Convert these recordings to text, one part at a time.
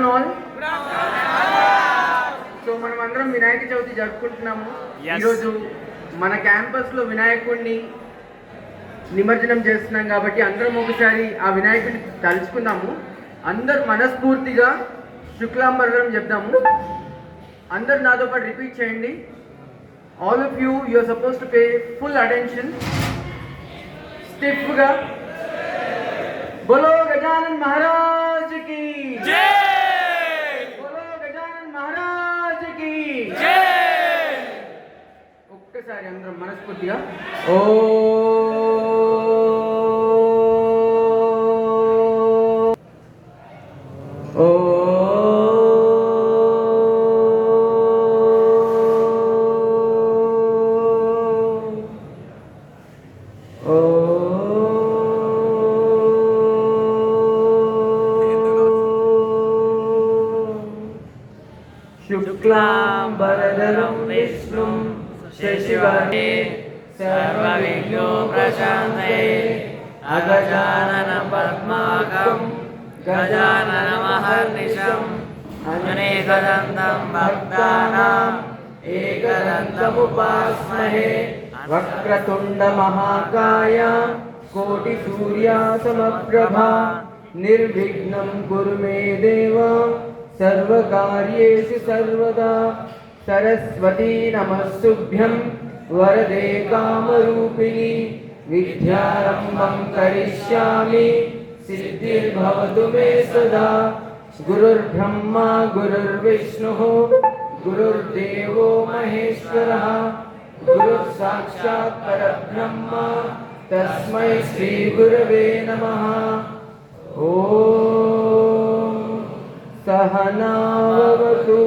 all. So మనం అందరం వినాయక చవితి జరుపుకుంటున్నాము. ఈరోజు మన క్యాంపస్లో వినాయకుడిని నిమజ్జనం చేస్తున్నాం కాబట్టి అందరం ఒకసారి ఆ వినాయకుడిని తలుచుకుందాము. అందరు మనస్ఫూర్తిగా శుక్లాంబరం చెప్దాము. అందరు నాతో పాటు రిపీట్ చేయండి. All of you are suppose to pay full attention. స్టిఫ్గా బోలో గజానన్ మహారాజ్ కి జై, బోలో గజానన్ మహారాజ్ కి జై. ఒక్కసారి అందరం మనస్ఫూర్తిగా ఓ शुक्लांबरधरं विष्णुं शशिवर्णे सर्वविघ्नोपशान्तये अगजाननं पद्मार्कं गजाननमहर्निशम् अनेकदन्तं भक्तानाम् एकदन्तमुपास्महे. वक्रतुण्डमहाकाय कोटिसूर्यासमप्रभा निर्विघ्नं कुरु मे देव सर्वकार्येषु सर्वदा. सरस्वती नमस्तुभ्यं वरदे कामरूपिणी विद्यारम्भं करिष्यामि सिद्धिर्भवतु मे सदा. गुरुर्ब्रह्मा गुरुर्विष्णुः गुरुर्देवो महेश्वरः गुरुर्साक्षात् परब्रह्म तस्मै श्रीगुरवे नमः. ओम सहनावतु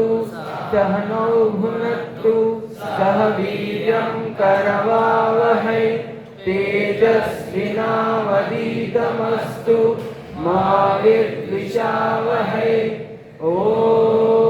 सहनौ भुनक्तु सह वीर्यं करवावहै तेजस्विनावधीतमस्तु मा विद्विषावहै. ओम